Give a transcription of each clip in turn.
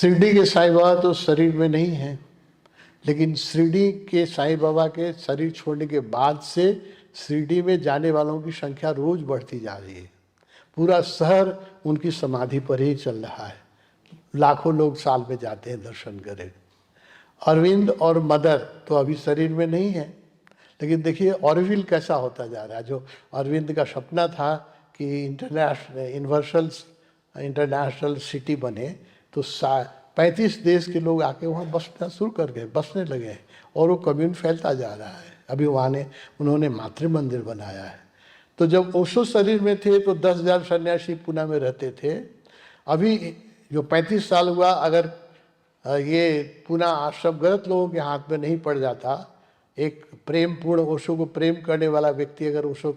शिरडी के साईं बाबा तो शरीर में नहीं है, लेकिन शिरडी के साईं बाबा के शरीर छोड़ने के बाद से शिरडी में जाने वालों की संख्या रोज बढ़ती जा रही है। पूरा शहर उनकी समाधि पर ही चल रहा है। लाखों लोग साल में जाते हैं दर्शन करें। अरविंद और मदर तो अभी शरीर में नहीं है, लेकिन देखिए ऑरोविल कैसा होता जा रहा है। जो अरविंद का सपना था कि इंटरनेशनल सिटी बने, तो 35 देश के लोग आके वहाँ बसना शुरू कर गए, बसने लगे हैं, और वो कम्यून फैलता जा रहा है। अभी वहाँ उन्होंने मातृ मंदिर बनाया है। तो जब ओशो शरीर में थे तो 10,000 सन्यासी पुणे में रहते थे। अभी जो 35 साल हुआ, अगर ये पुणे आश्रम गलत लोगों के हाथ में नहीं पड़ जाता, एक प्रेम पूर्ण ओशो को प्रेम करने वाला व्यक्ति अगर ओशो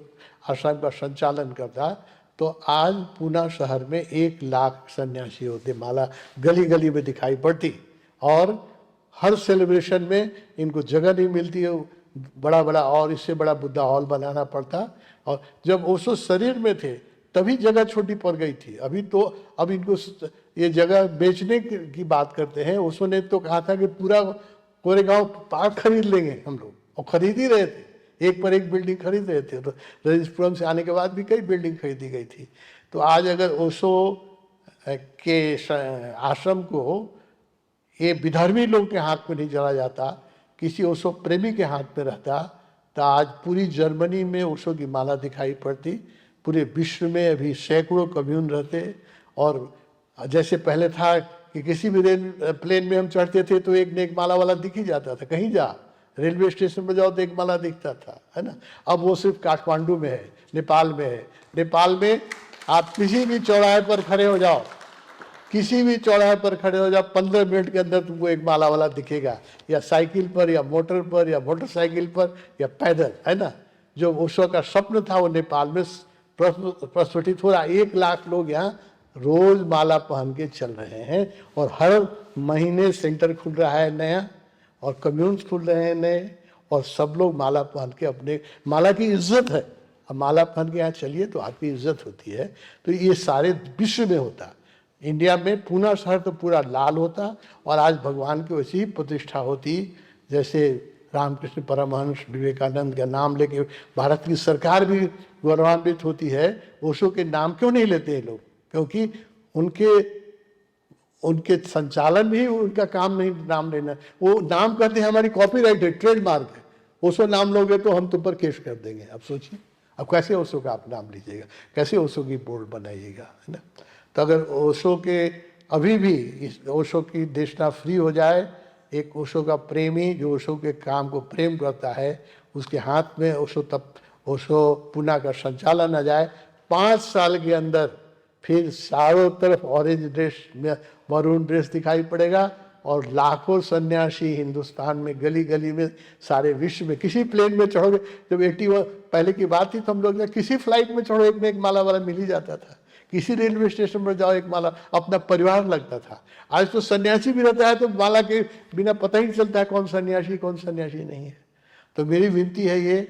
आश्रम का संचालन करता, तो आज पुणे शहर में 1 लाख सन्यासी होते, माला गली गली में दिखाई पड़ती, और हर सेलिब्रेशन में इनको जगह नहीं मिलती है, बड़ा बड़ा और इससे बड़ा बुद्धा हॉल बनाना पड़ता। और जब ओशो शरीर में थे तभी जगह छोटी पड़ गई थी। अब इनको ये जगह बेचने की बात करते हैं। ओशो ने तो कहा था कि पूरा कोरेगांव पार्क खरीद लेंगे हम लोग, और खरीद ही रहे थे, एक पर एक बिल्डिंग खरीद रहे थे। तो रजनीशपुरम से आने के बाद भी कई बिल्डिंग खरीदी गई थी। तो आज अगर ओशो के आश्रम को ये विधर्मी लोग के हाथ में नहीं चला जाता, किसी ओशो प्रेमी के हाथ में रहता, तो आज पूरी जर्मनी में ओशो की माला दिखाई पड़ती, पूरे विश्व में अभी सैकड़ों कम्यून रहते। और जैसे पहले था कि किसी भी प्लेन में हम चढ़ते थे तो एक न एक माला वाला दिख ही जाता था, कहीं जा रेलवे स्टेशन पर जाओ तो एक माला दिखता था, है ना। अब वो सिर्फ काठमांडू में है, नेपाल में है। नेपाल में आप किसी भी चौराहे पर खड़े हो जाओ, किसी भी चौराहे पर खड़े हो जाओ, 15 मिनट के अंदर तुमको एक माला वाला दिखेगा, या साइकिल पर, या मोटर पर, या मोटरसाइकिल पर, या पैदल, है ना। जो ओशो का स्वप्न था वो नेपाल में प्रस्फुटित हो रहा। 1 लाख लोग यहाँ रोज माला पहन के चल रहे हैं, और हर महीने सेंटर खुल रहा है नया, और कम्यून्स खुल रहे हैं नए, और सब लोग माला पहन के अपने, माला की इज्जत है। अब माला पहन के यहाँ चलिए तो आपकी इज्जत होती है। तो ये सारे विश्व में होता। इंडिया में पुणे शहर तो पूरा लाल होता, और आज भगवान की वैसी ही प्रतिष्ठा होती। जैसे रामकृष्ण परमहंस विवेकानंद का नाम लेके भारत की सरकार भी गौरवान्वित होती है। ओशो के नाम क्यों नहीं लेते हैं लोग? क्योंकि उनके संचालन भी उनका काम नहीं नाम लेना। वो नाम कहते हैं हमारी कॉपीराइट है, ट्रेडमार्क है। ओशो नाम लोगे तो हम तुम पर केस कर देंगे। अब सोचिए, अब कैसे ओशो का आप नाम लीजिएगा, कैसे ओशो की बोर्ड बनाइएगा, है ना। तो अगर ओशो के अभी भी इस ओशो की देशना फ्री हो जाए, एक ओशो का प्रेमी जो ओशो के काम को प्रेम करता है, उसके हाथ में ओशो पुणे का संचालन आ जाए, 5 साल के अंदर फिर चारों तरफ ऑरेंज ड्रेस में मरून ड्रेस दिखाई पड़ेगा, और लाखों सन्यासी हिंदुस्तान में गली गली में, सारे विश्व में। किसी प्लेन में चढ़ोगे, जब 81 पहले की बात थी तो हम लोग किसी फ्लाइट में चढ़ो एक न एक माला वाला मिल ही जाता था, किसी रेलवे स्टेशन पर जाओ एक माला, अपना परिवार लगता था। आज तो सन्यासी भी रहता है तो माला के बिना पता ही नहीं चलता है कौन सन्यासी नहीं है। तो मेरी विनती है ये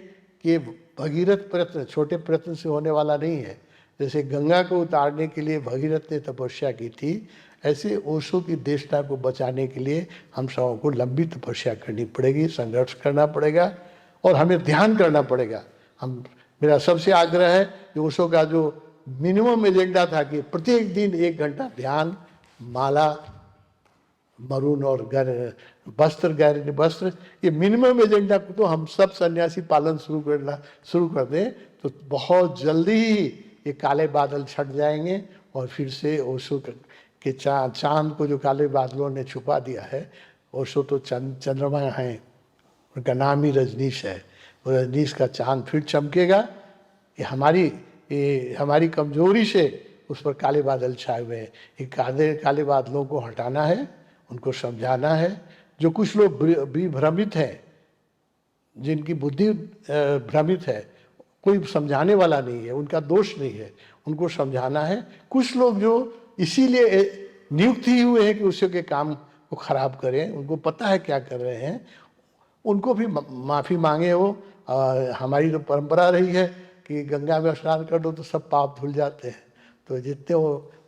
कि भगीरथ प्रयत्न छोटे प्रयत्न से होने वाला नहीं है। जैसे गंगा को उतारने के लिए भगीरथ ने तपस्या की थी, ऐसे ओशो की देशना को बचाने के लिए हम सबों को लंबी तपस्या करनी पड़ेगी, संघर्ष करना पड़ेगा, और हमें ध्यान करना पड़ेगा। मेरा सबसे आग्रह है कि ओशो का जो मिनिमम एजेंडा था कि प्रत्येक दिन 1 घंटा ध्यान, माला, मरून और वस्त्र, ये मिनिमम एजेंडा को तो हम सब सन्यासी पालन शुरू कर दें, तो बहुत जल्दी ही ये काले बादल छट जाएंगे, और फिर से ओशो के चांद को जो काले बादलों ने छुपा दिया है, ओशो तो चंद्रमा हैं, उनका नाम ही रजनीश है, वो रजनीश का चांद फिर चमकेगा। ये हमारी कमजोरी से उस पर काले बादल छाए हुए हैं। ये काले बादलों को हटाना है, उनको समझाना है। जो कुछ लोग भी भ्रमित हैं, जिनकी बुद्धि भ्रमित है, कोई समझाने वाला नहीं है, उनका दोष नहीं है, उनको समझाना है। कुछ लोग जो इसीलिए नियुक्त ही हुए हैं कि उसके के काम को खराब करें, उनको पता है क्या कर रहे हैं, उनको भी माफ़ी मांगे हो। हमारी तो परंपरा रही है कि गंगा में स्नान कर दो तो सब पाप धुल जाते हैं। तो जितने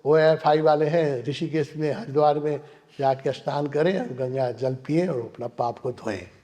OFI वाले हैं ऋषिकेश में, हरिद्वार में जाके स्नान करें, गंगा जल पिए और अपना पाप को धोएं।